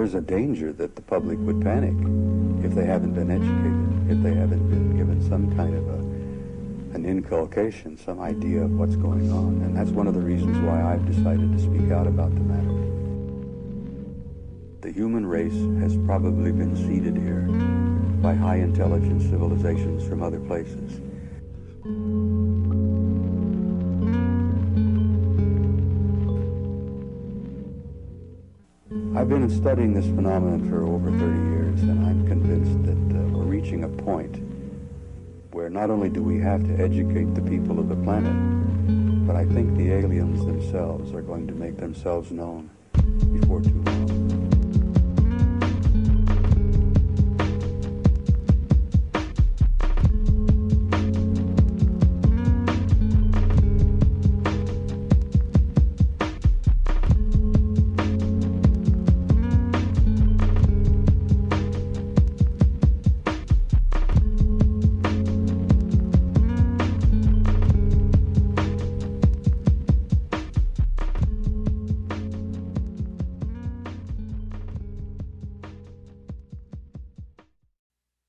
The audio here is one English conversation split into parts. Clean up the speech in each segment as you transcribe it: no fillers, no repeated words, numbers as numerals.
there's a danger that the public would panic if they haven't been educated, if they haven't been given some kind of an inculcation, some idea of what's going on. And that's one of the reasons why I've decided to speak out about the matter. The human race has probably been seeded here by high intelligence civilizations from other places. I've been studying this phenomenon for over 30 years, and I'm convinced that we're reaching a point where not only do we have to educate the people of the planet, but I think the aliens themselves are going to make themselves known before too long.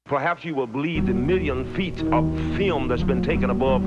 Perhaps you will believe the 1,000,000 feet of film that's been taken above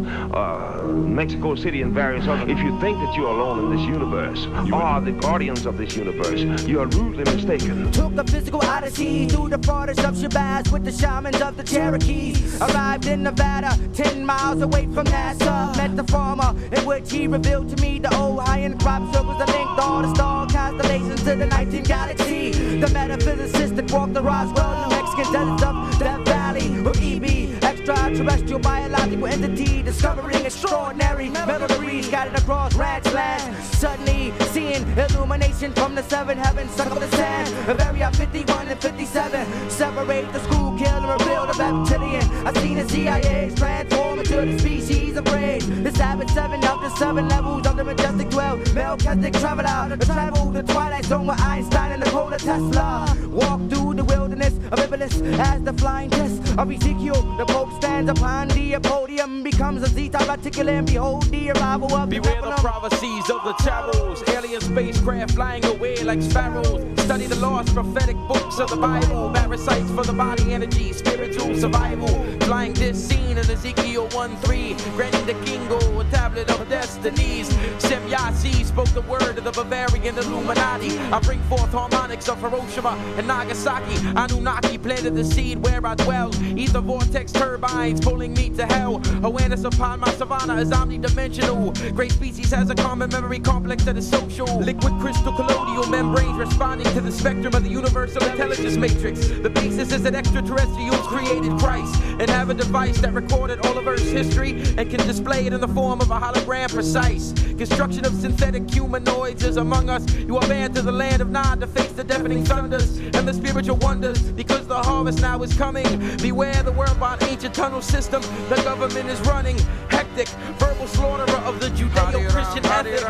Mexico City and various other. If you think that you're alone in this universe, or the guardians of this universe, you are rudely mistaken. Took a physical odyssey through the forest of Shabazz with the shamans of the Cherokees. Arrived in Nevada, 10 miles away from NASA. Met the farmer, in which he revealed to me the old high-end crop circles that linked all the star constellations to the 19th galaxy. The metaphysicist that walked the Roswell, New Mexican deserts of Death Valley, or EB, extraterrestrial biological entity, discovering extraordinary melodies scattered across ranch land. Suddenly seeing illumination from the seven heavens, stuck on the sand of Area 51 and 57. Separate the school kill and reveal the reptilian. I've seen the CIA's transform into the species of rage. The savage 7 of the 7 levels of the majestic 12. Melchizedek travel out, travel the twilight zone with Einstein and Nikola Tesla. Walk through the wilderness of Iblis as the flying test of Ezekiel. The Pope stands upon the podium, becomes a zeta reticulum. Behold the arrival of beware the prophecies of the travels. Alien spacecraft flying away like sparrows. Study the lost prophetic books of the Bible. Parasites for the body energy, spiritual survival. Flying this scene in Ezekiel 1:3, granting the Kingo a tablet of destinies. Semyasi spoke the word of the Bavarian Illuminati. I bring forth harmonics of Hiroshima and Nagasaki. Anunnaki planted the seed where I dwell. Ether vortex turbines pulling me to hell. Awareness upon my savannah is omnidimensional. Great species has a common memory complex that is social. Liquid crystal colloidal membranes responding to the spectrum of the universal intelligence matrix. The basis is that extraterrestrials created Christ and have a device that recorded all of Earth's history and can display it in the form of a hologram precise. Construction of synthetic humanoids is among us. You are banned to the land of Nod to face the deafening thunders and the spiritual wonders, because the harvest now is coming. Beware the worldwide ancient tunnel system the government is running. Hectic, verbal slaughterer of the Judeo-Christian ethic.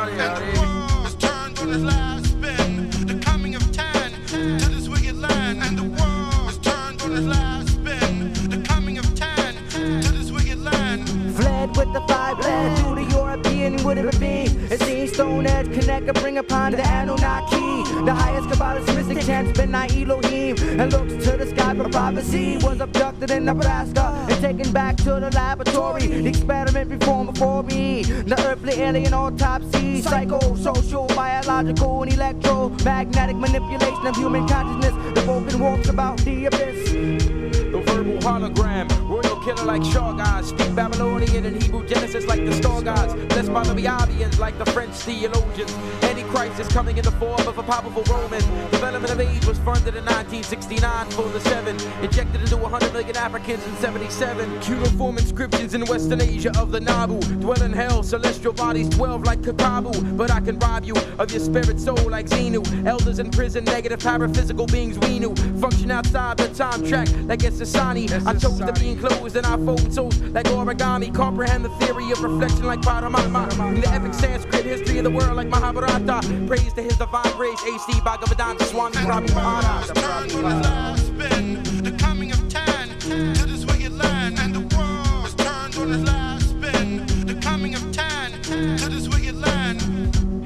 And the world has turned on its last spin. The coming of Tan to this wicked land. And the world has turned on its last spin. The coming of Tan to this wicked land. Fled with the 5 led through the European, would it be? It seems Stone Edge connect and bring upon the Anunnaki. The highest Kabbalist mystic chants Benai Elohim, and looks to the sky for prophecy. Was abducted in Nebraska and taken back to the laboratory. The experiment performed before me. The earthly alien autopsy, psycho, social, biological, and electromagnetic manipulation of human consciousness. The Vulcan walks about the abyss. The verbal hologram, royal killer like Shaw gods. Speak Babylonian and Hebrew Genesis like the star gods. Blessed by the Biabians like the French theologians. Antichrist is coming in the form of a powerful Roman. Development of AIDS was funded in 1969 for the 7. Injected into 100 million Africans in 77. Cuneiform inscriptions in Western Asia of the Nabu. Dwell in hell, celestial bodies 12 like Kakabu. But I can rob you of your spirit soul like Xenu. Elders in prison, negative paraphysical beings we knew. Function outside the time track like Sasani. I chose to be enclosed and I fold souls like origami. Comprehend the theory of reflection like Paramatma. In the epic Sanskrit history of the world like Mahabharata. Praise to his divine grace, A.C. Bhagavadan Swami Prabhupada. Turned on its last spin. The coming of Tan to this wicked land. And the world has turned on its last spin. The coming of Tan to this wicked land.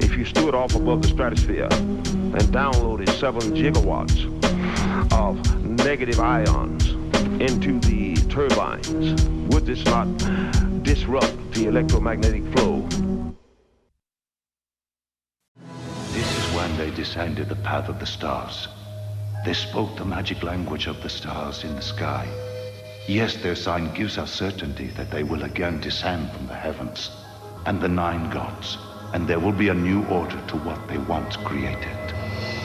If you stood stood off above the stratosphere and downloaded 7 gigawatts of negative ions into the turbines, would this not disrupt the electromagnetic flow? This is when they descended the path of the stars. They spoke the magic language of the stars in the sky. Yes, their sign gives us certainty that they will again descend from the heavens, and the 9 gods, and there will be a new order to what they once created.